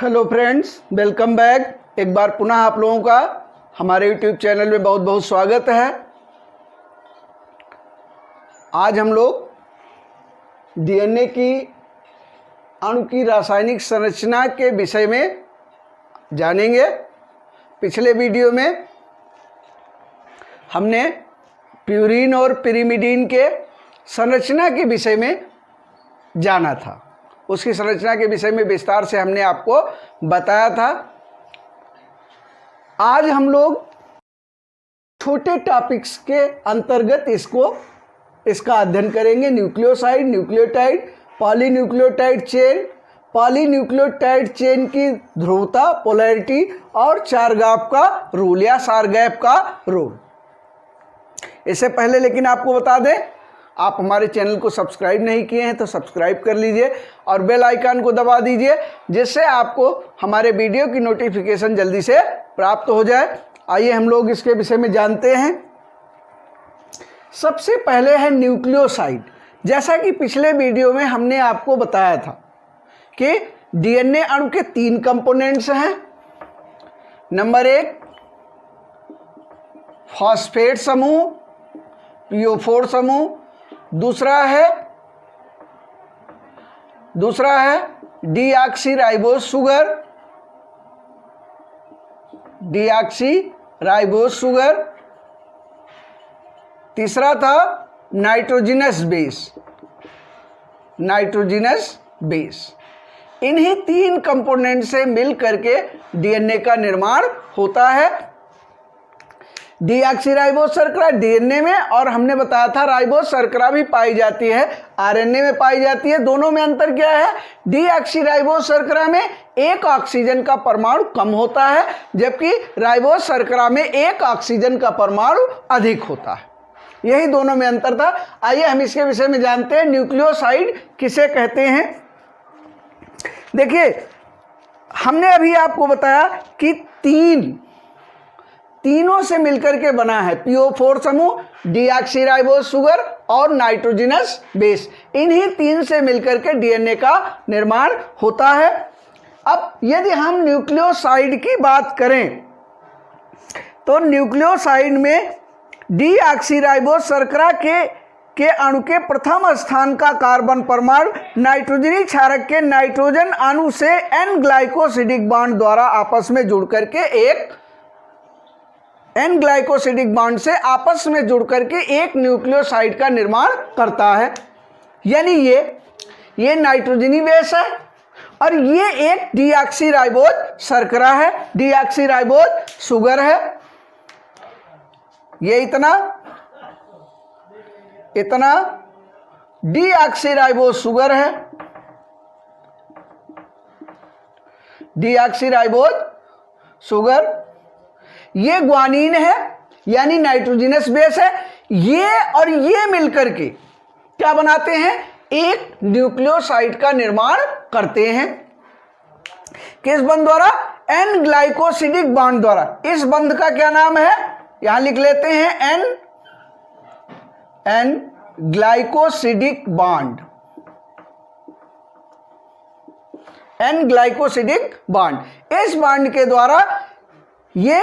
Hello friends, welcome back. एक बार पुनः आप लोगों का हमारे यूट्यूब चैनल में बहुत बहुत स्वागत है। आज हम लोग डीएनए की अणु की रासायनिक संरचना के विषय में जानेंगे। पिछले वीडियो में हमने प्यूरीन और पिरिमिडीन के संरचना के विषय में जाना था। उसकी संरचना के विषय में विस्तार से हमने आपको बताया था। आज हम लोग छोटे टॉपिक्स के अंतर्गत इसका अध्ययन करेंगे। Nucleoside, nucleotide, polynucleotide chain, polynucleotide chain की ध्रुवता, पोलैरिटी और चार गैप का रूल या चार गैप का रूल। इससे पहले लेकिन आपको बता दें, आप हमारे चैनल को सब्सक्राइब नहीं किए हैं तो सब्सक्राइब कर लीजिए और बेल आइकन को दबा दीजिए, जिससे आपको हमारे वीडियो की नोटिफिकेशन जल्दी से प्राप्त हो जाए। आइए हम लोग इसके विषय में जानते हैं। सबसे पहले है न्यूक्लियोसाइड। जैसा कि पिछले वीडियो में हमने आपको बताया था कि डीएनए अणु के 3 कंपोनेंट्स हैं। नंबर 1 फॉस्फेट समूह, PO4 समूह। दूसरा है डीऑक्सीराइबोज शुगर, तीसरा था नाइट्रोजिनस बेस। इन्हीं 3 कंपोनेंट से मिल करके डीएनए का निर्माण होता है। डीऑक्सीराइबोज शर्करा डीएनए में, और हमने बताया था राइबोज शर्करा भी पाई जाती है, आरएनए में पाई जाती है। दोनों में अंतर क्या है? डीऑक्सीराइबोज शर्करा में एक ऑक्सीजन का परमाणु कम होता है, जबकि राइबोज शर्करा में एक ऑक्सीजन का परमाणु अधिक होता है। यही दोनों में अंतर था। आइए हम इसके विषय में जानते हैं। न्यूक्लियोसाइड किसे कहते हैं? देखिए, हमने अभी आपको बताया कि तीनों से मिलकर के बना है। PO4 समूह, डीऑक्सीराइबोज शुगर और नाइट्रोजिनस बेस। इन्हीं 3 से मिलकर के डीएनए का निर्माण होता है। अब यदि हम न्यूक्लियोसाइड की बात करें तो न्यूक्लियोसाइड में डीऑक्सीराइबोज शर्करा के अणु के प्रथम स्थान का कार्बन परमाणु नाइट्रोजनी क्षारक के नाइट्रोजन अणु से N ग्लाइकोसिडिक बॉन्ड द्वारा आपस में जुड़ करके एक न्यूक्लियोसाइड का निर्माण करता है। यानी ये नाइट्रोजनी बेस है और ये एक डीऑक्सीराइबोज शर्करा है, डीऑक्सीराइबोज शुगर है। ये इतना डीऑक्सीराइबोज शुगर है, डीऑक्सीराइबोज शुगर। ये ग्वानिन है यानी नाइट्रोजिनस बेस है। ये और ये मिलकर के क्या बनाते हैं? एक न्यूक्लियोसाइड का निर्माण करते हैं। किस बंध द्वारा? N ग्लाइकोसिडिक बॉन्ड द्वारा। इस बंध का क्या नाम है? यहां लिख लेते हैं N glycosidic bond. N glycosidic bond. इस बॉन्ड के द्वारा ये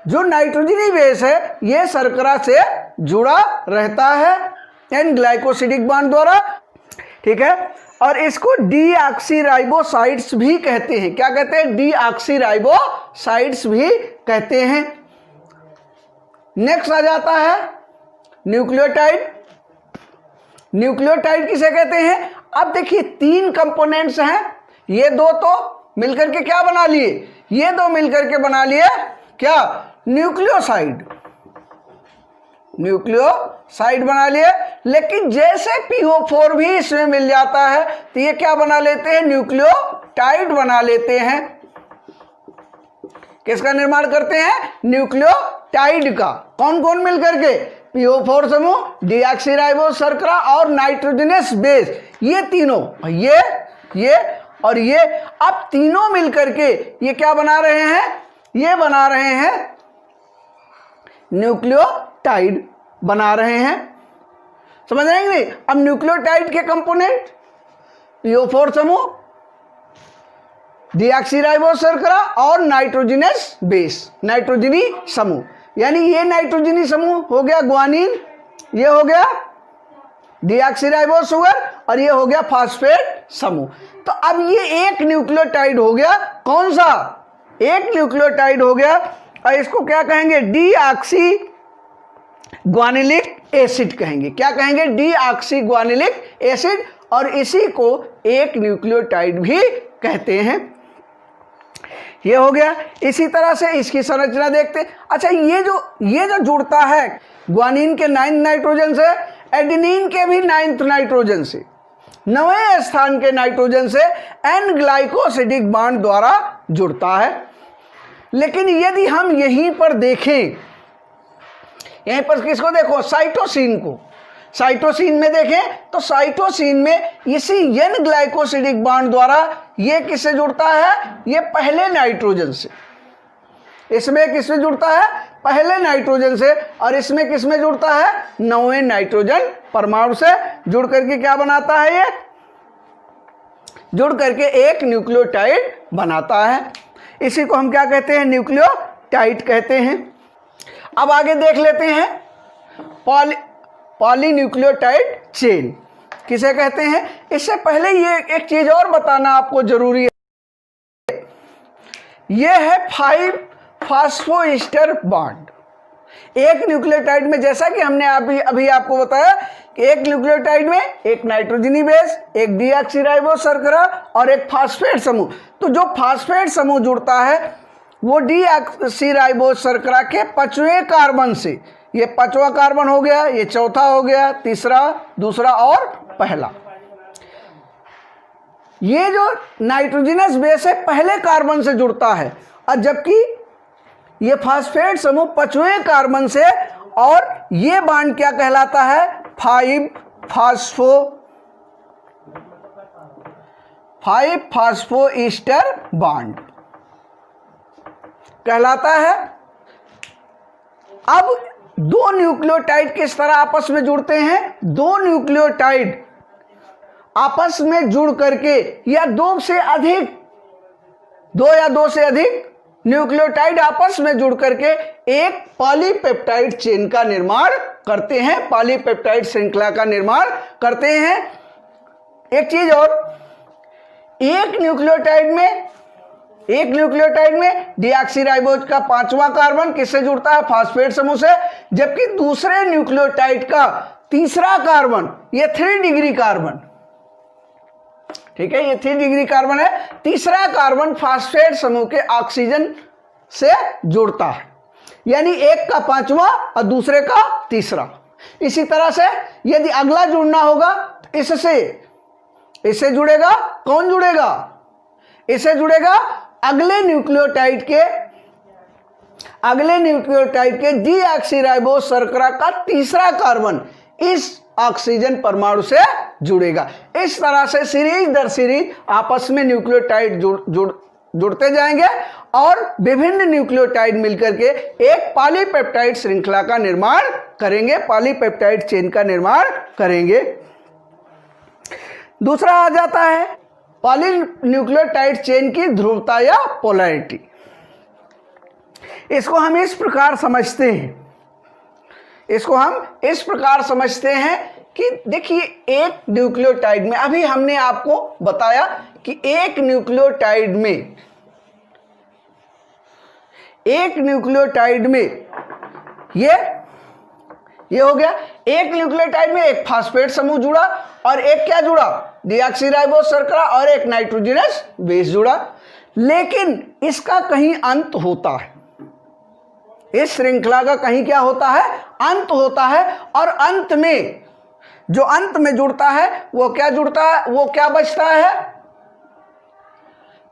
जो नाइट्रोजनी बेस है ये शर्करा से जुड़ा रहता है N ग्लाइकोसिडिक बॉन्ड द्वारा। ठीक है, और इसको डीऑक्सीराइबोसाइड्स भी कहते हैं। क्या कहते हैं? डीऑक्सीराइबोसाइड्स भी कहते हैं। नेक्स्ट आ जाता है न्यूक्लियोटाइड। न्यूक्लियोटाइड किसे कहते हैं? अब देखिए 3 कंपोनेंट्स हैं। ये दो तो मिलकर के क्या बना लिए? ये दो मिलकर के बना लिए क्या? न्यूक्लियोसाइड बना लिए। लेकिन जैसे PO4 भी इसमें मिल जाता है तो ये क्या बना लेते हैं? न्यूक्लियोटाइड बना लेते हैं। किसका निर्माण करते हैं? न्यूक्लियोटाइड का। कौन कौन मिलकर के? PO4 समूह, डीऑक्सीराइबोज शर्करा और नाइट्रोजनस बेस। ये तीनों, ये और ये, अब तीनों मिलकर के ये क्या बना रहे हैं? ये बना रहे हैं न्यूक्लियोटाइड बना रहे हैं। समझ रहे हैं नहीं? अब न्यूक्लियोटाइड के कंपोनेंट PO4 समूह, डीऑक्सीराइबोस शर्करा और नाइट्रोजनस बेस, नाइट्रोजनी समूह, यानी ये नाइट्रोजनी समूह हो गया ग्वानिन, ये हो गया डीऑक्सीराइबोस शुगर और ये हो गया फास्फेट समूह। तो अब ये एक न्यूक्लियोटाइड हो गया, कौन सा? एक न्यूक्लियोटाइड हो गया और इसको क्या कहेंगे? डीऑक्सी ग्वानिलिक एसिड कहेंगे। क्या कहेंगे? डीऑक्सी ग्वानिलिक एसिड, और इसी को एक न्यूक्लियोटाइड भी कहते हैं। ये हो गया। इसी तरह से इसकी संरचना देखते हैं। अच्छा, ये जो जुड़ता है ग्वानिन के 9 नाइट्रोजन से, एडेनिन के भी 9 नाइट्रोजन से, 9वें स्थान के नाइट्रोजन से एन ग्लाइकोसिडिक बॉन्ड द्वारा जुड़ता है। लेकिन यदि हम यहीं पर देखें, यहीं पर किसको देखो? साइटोसिन को। साइटोसिन में देखें तो साइटोसिन में इसी एन ग्लाइकोसिडिक बॉन्ड द्वारा ये किससे जुड़ता है? ये पहले नाइट्रोजन से। इसमें किससे जुड़ता है? पहले नाइट्रोजन से। और इसमें किसमें जुड़ता है? 9वें नाइट्रोजन परमाणु से जुड़ करके क्या बनाता है? ये जुड़ करके एक न्यूक्लियोटाइड बनाता है। इसी को हम क्या कहते हैं? न्यूक्लियोटाइड कहते हैं। अब आगे देख लेते हैं पॉलीन्यूक्लियोटाइड चेन किसे कहते हैं। इससे पहले ये एक चीज और बताना आपको जरूरी है, ये है 5 फास्फोइस्टर बॉन्ड। एक न्यूक्लियोटाइड में, जैसा कि हमने अभी आपको बताया कि एक न्यूक्लियोटाइड में एक नाइट्रोजनी बेस, एक डीऑक्सीराइबोस शर्करा और एक फास्फेट समूह। तो जो फास्फेट समूह जुड़ता है वो डीऑक्सीराइबोस शर्करा के 5वें कार्बन से, ये 5वां कार्बन हो गया, ये चौथा हो गया, तीसरा, दूसरा और पहला। ये जो नाइट्रोजनस बेस है पहले कार्बन से जुड़ता है, और जबकि ये फास्फेट समूह 5वें कार्बन से, और ये बॉन्ड क्या कहलाता है? 5 फास्फोइस्टर बॉन्ड कहलाता है। अब दो न्यूक्लियोटाइड किस तरह आपस में जुड़ते हैं? दो न्यूक्लियोटाइड आपस में जुड़ करके, या दो या दो से अधिक न्यूक्लियोटाइड आपस में जुड़ करके एक पॉलीपेप्टाइड चेन का निर्माण करते हैं, पॉलीपेप्टाइड श्रृंखला का निर्माण करते हैं। एक चीज और, एक न्यूक्लियोटाइड में डीऑक्सीराइबोस का 5वां कार्बन किससे जुड़ता है? फास्फेट समूह से। जबकि दूसरे न्यूक्लियोटाइड का तीसरा कार्बन, ये 3 डिग्री कार्बन, ठीक है, ये 3 डिग्री कार्बन है, तीसरा कार्बन फास्फेट समूह के ऑक्सीजन से जुड़ता है, यानी एक का 5वां और दूसरे का तीसरा। इसी तरह से यदि अगला जुड़ना होगा तो इससे जुड़ेगा, कौन जुड़ेगा? इससे जुड़ेगा अगले न्यूक्लियोटाइड के डीऑक्सीराइबोस शर्करा का तीसरा कार्बन इस ऑक्सीजन परमाणु से जुड़ेगा। इस तरह से सीरीज दर सीरीज आपस में न्यूक्लियोटाइड जुड़ते जाएंगे और विभिन्न न्यूक्लियोटाइड मिलकर के एक पॉलीपेप्टाइड श्रृंखला का निर्माण करेंगे, पॉलीपेप्टाइड चेन का निर्माण करेंगे। दूसरा आ जाता है पॉलीन्यूक्लियोटाइड चेन की ध्रुवता या पोलैरिटी। इसको हम इस प्रकार समझते हैं, कि देखिए एक न्यूक्लियोटाइड में, अभी हमने आपको बताया कि एक न्यूक्लियोटाइड में ये हो गया, एक न्यूक्लियोटाइड में एक फास्फेट समूह जुड़ा और एक क्या जुड़ा? डीऑक्सीराइबोस शर्करा और एक नाइट्रोजनस बेस जुड़ा। लेकिन इसका कहीं अंत होता है, इस श्रृंखला का कहीं क्या होता है? अंत होता है। और अंत में जुड़ता है वो क्या जुड़ता है? वो क्या बचता है?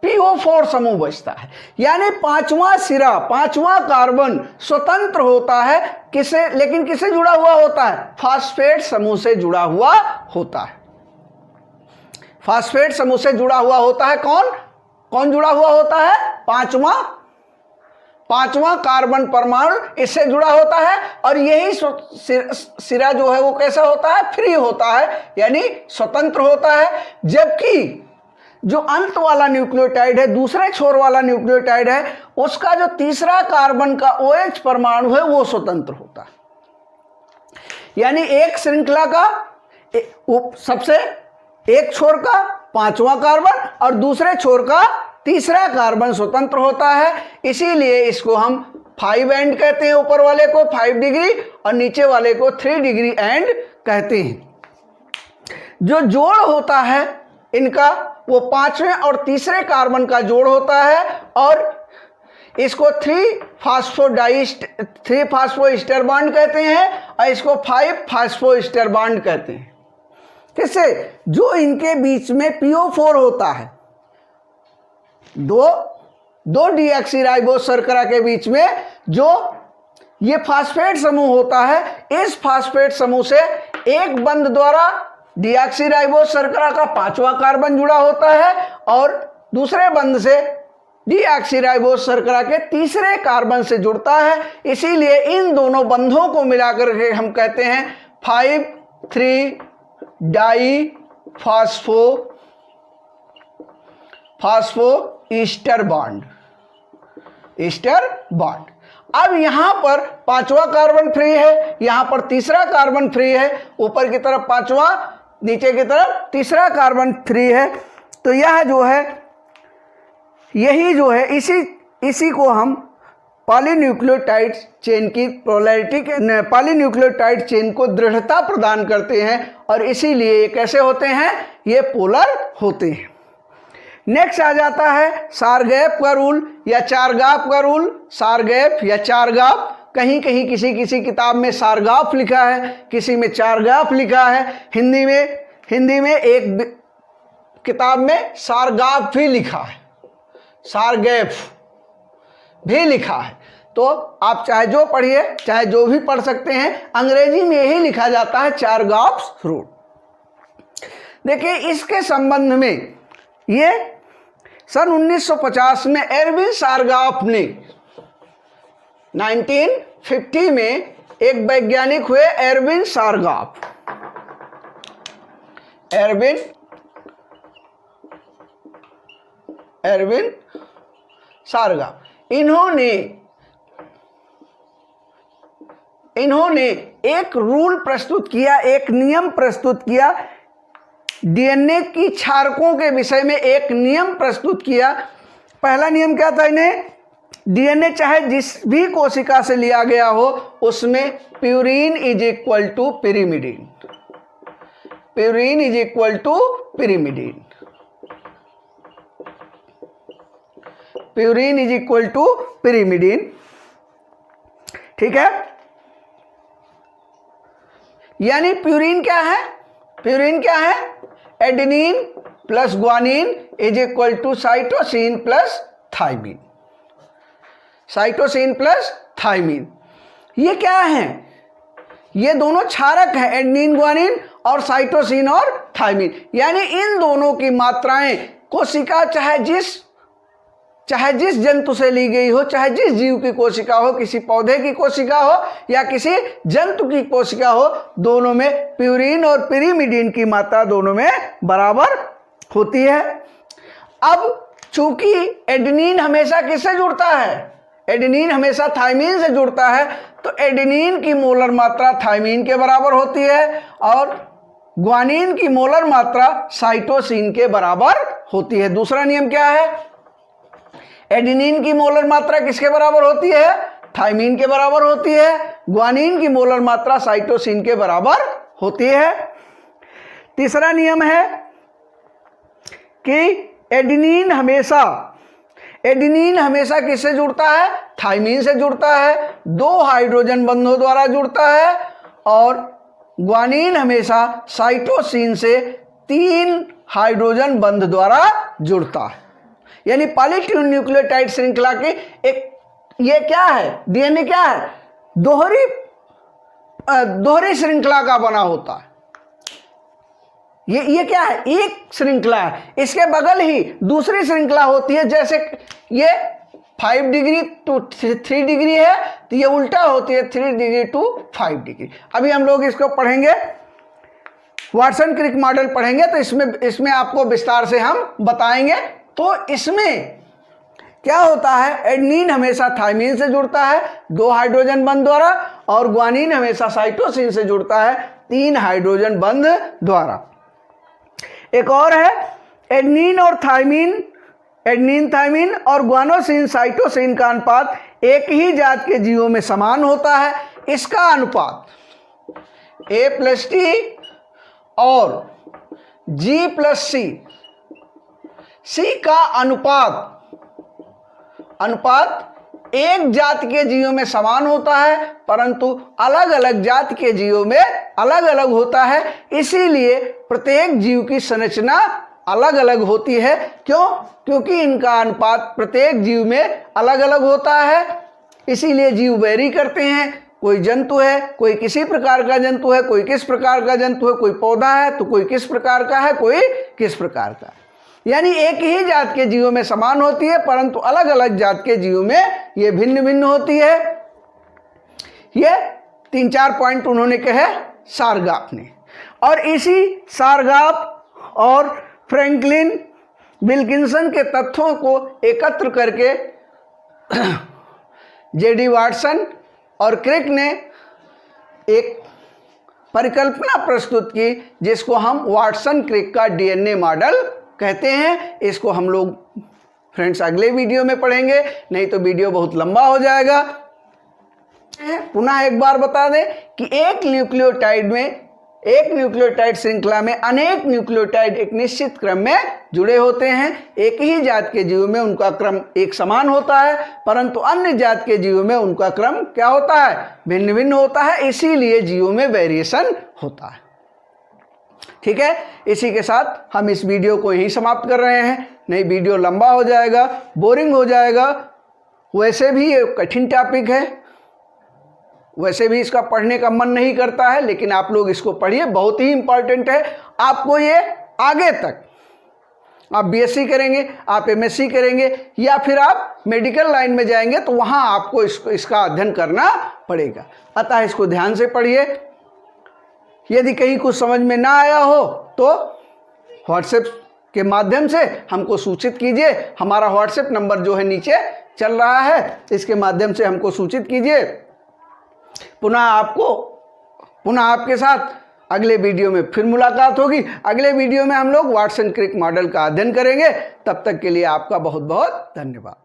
PO4 समूह बचता है। यानी 5वां कार्बन स्वतंत्र होता है, लेकिन किससे जुड़ा हुआ होता है? फास्फेट समूह से जुड़ा हुआ होता है। फास्फेट समूह से जुड़ा हुआ होता है। कौन जुड़ा हुआ होता है? पांचवा कार्बन परमाणु इससे जुड़ा होता है, और यही सिरा जो है वो कैसा होता है? फ्री होता है, यानी स्वतंत्र होता है। जो अंत वाला न्यूक्लियोटाइड है, दूसरे छोर वाला न्यूक्लियोटाइड है, उसका जो तीसरा कार्बन का OH परमाणु है वो स्वतंत्र होता है। यानी एक श्रृंखला का सबसे एक छोर का पांचवा कार्बन और दूसरे छोर का तीसरा कार्बन स्वतंत्र होता है। इसीलिए इसको हम 5 एंड कहते हैं, ऊपर वाले को 5 डिग्री और नीचे वाले को 3 डिग्री एंड कहते हैं। जो जोड़ होता है इनका वो पांचवें और तीसरे कार्बन का जोड़ होता है और इसको 3 फास्फोईस्टर बॉन्ड कहते हैं और इसको 5 फास्फोईस्टर बॉन्ड कहते हैं। किससे? जो इनके बीच में PO4 होता है, दो डीऑक्सीराइबोस शर्करा के बीच में जो ये फास्फेट समूह होता है, इस फास्फेट समूह से एक बंध द्वारा डीऑक्सीराइबोस शर्करा का पांचवा कार्बन जुड़ा होता है और दूसरे बंध से डीऑक्सीराइबोस शर्करा के तीसरे कार्बन से जुड़ता है। इसीलिए इन दोनों बंधों को मिलाकर के हम कहते हैं 5,3 डाई फास्फोईस्टर बॉन्ड, ईस्टर बॉन्ड। अब यहां पर पांचवा कार्बन फ्री है, यहां पर तीसरा कार्बन फ्री है, ऊपर की तरफ पांचवा, नीचे की तरफ तीसरा कार्बन फ्री है। तो यह जो है, यही जो है, इसी को हम पॉलीन्यूक्लियोटाइड चेन की पोलैरिटी के, पॉलीन्यूक्लियोटाइड चेन को दृढ़ता प्रदान करते हैं और इसीलिए ये कैसे होते हैं? ये पोलर होते हैं। नेक्स्ट आ जाता है सारगैप का रूल या चारगाप का रूल। सारगैप या चारगाप, कहीं कहीं किसी किताब में सारगाप लिखा है, किसी में चारगाप लिखा है। हिंदी में एक किताब में सारगाप भी लिखा है, सारगैप भी लिखा है। तो आप चाहे जो पढ़िए, चाहे जो भी पढ़ सकते हैं, अंग्रेजी में यही लिखा जाता है चारगाप्स रूल। देखिए इसके संबंध में ये सन 1950 में एरविन सारगाप ने 1950 में एक वैज्ञानिक हुए एरविन सारगाप, एरविन सारगाप। इन्होंने एक रूल प्रस्तुत किया, एक नियम प्रस्तुत किया, डीएनए की क्षारकों के विषय में एक नियम प्रस्तुत किया। पहला नियम क्या था? इन्हें डीएनए चाहे जिस भी कोशिका से लिया गया हो उसमें purine is equal to pyrimidine, purine is equal to pyrimidine, purine is equal to pyrimidine. ठीक है, यानी प्यूरीन क्या है? प्यूरीन क्या है? Adenine plus guanine is equal to cytosine plus thymine, cytosine plus thymine. ये क्या है? ये दोनों क्षारक हैं, एडेनिन ग्वानिन और साइटोसिन और थाइमिन। यानी इन दोनों की मात्राएं कोशिका चाहे जिस जंतु से ली गई हो, चाहे जिस जीव की कोशिका हो, किसी पौधे की कोशिका हो या किसी जंतु की कोशिका हो, दोनों में प्यूरीन और पिरिमिडीन की मात्रा दोनों में बराबर होती है। अब चूंकि एडेनिन हमेशा किससे जुड़ता है? एडेनिन हमेशा थाइमिन से जुड़ता है, तो एडेनिन की मोलर मात्रा थाइमिन के बराबर होती है और ग्वानिन की मोलर मात्रा साइटोसिन के बराबर होती है। दूसरा नियम क्या है? एडेनिन की मोलर मात्रा किसके बराबर होती है? थाइमिन के बराबर होती है। ग्वानिन की मोलर मात्रा साइटोसिन के बराबर होती है। तीसरा नियम है कि एडेनिन हमेशा किससे जुड़ता है? थाइमिन से जुड़ता है, 2 हाइड्रोजन बंधों द्वारा जुड़ता है और ग्वानिन हमेशा साइटोसिन से 3 हाइड्रोजन बंध द्वारा जुड़ता है। यानी पॉलीन्यूक्लियोटाइड श्रृंखला की एक ये क्या है? डीएनए क्या है? दोहरी श्रृंखला का बना होता है। ये क्या है? एक श्रृंखला है, इसके बगल ही दूसरी श्रृंखला होती है। जैसे ये 5 डिग्री टू 3 डिग्री है तो ये उल्टा होती है 3 डिग्री टू 5 डिग्री। अभी हम लोग इसको पढ़ेंगे। वाटसन क्रिक मॉडल पढ़ेंगे तो इसमें आपको विस्तार से हम बताएंगे। तो इसमें क्या होता है, एडेनिन हमेशा थायमिन से जुड़ता है 2 हाइड्रोजन बंध द्वारा, और ग्वानिन हमेशा साइटोसिन से जुड़ता है 3 हाइड्रोजन बंध द्वारा। एक और है एडेनिन और थायमिन, एडेनिन थायमिन और ग्वानोसिन साइटोसिन का अनुपात एक ही जात के जीवों में समान होता है। इसका अनुपात A+T और G+C, C का अनुपात एक जात के जीवों में समान होता है, परंतु अलग अलग जात के जीवों में अलग अलग होता है। इसीलिए प्रत्येक जीव की संरचना अलग अलग होती है। क्यों? क्योंकि इनका अनुपात प्रत्येक जीव में अलग अलग होता है। इसीलिए जीव वेरी करते हैं। कोई जंतु है, कोई किसी प्रकार का जंतु है, कोई किस प्रकार का जंतु है, कोई पौधा है तो कोई किस प्रकार का है, कोई किस प्रकार का। यानी एक ही जात के जीवों में समान होती है, परंतु अलग अलग जात के जीवों में ये भिन्न भिन्न होती है। ये 3-4 पॉइंट उन्होंने कहे सारगाफ ने, और इसी सारगाफ और फ्रैंकलिन विल्किंसन के तथ्यों को एकत्र करके J.D. वाटसन और क्रिक ने एक परिकल्पना प्रस्तुत की, जिसको हम वाटसन क्रिक का डीएनए मॉडल कहते हैं। इसको हम लोग फ्रेंड्स अगले वीडियो में पढ़ेंगे, नहीं तो वीडियो बहुत लंबा हो जाएगा। पुनः एक बार बता दें कि एक न्यूक्लियोटाइड श्रृंखला में अनेक न्यूक्लियोटाइड एक निश्चित क्रम में जुड़े होते हैं। एक ही जात के जीवों में उनका क्रम एक समान होता है, परंतु अन्य जात के जीवों में उनका क्रम क्या होता है, भिन्न भिन्न होता है। इसीलिए जीवों में वेरिएशन होता है। ठीक है, इसी के साथ हम इस वीडियो को यहीं समाप्त कर रहे हैं। नहीं, वीडियो लंबा हो जाएगा, बोरिंग हो जाएगा। वैसे भी ये कठिन टॉपिक है, वैसे भी इसका पढ़ने का मन नहीं करता है, लेकिन आप लोग इसको पढ़िए, बहुत ही इंपॉर्टेंट है। आपको ये आगे तक, आप बीएससी करेंगे, आप एमएससी करेंगे, या फिर आप मेडिकल लाइन में जाएंगे तो वहाँ आपको इसका अध्ययन करना पड़ेगा। अतः इसको ध्यान से पढ़िए। यदि कहीं कुछ समझ में ना आया हो तो व्हाट्सएप के माध्यम से हमको सूचित कीजिए। हमारा व्हाट्सएप नंबर जो है नीचे चल रहा है, इसके माध्यम से हमको सूचित कीजिए। पुनः आपके साथ अगले वीडियो में फिर मुलाकात होगी। अगले वीडियो में हम लोग वाटसन क्रिक मॉडल का अध्ययन करेंगे। तब तक के लिए आपका बहुत बहुत धन्यवाद।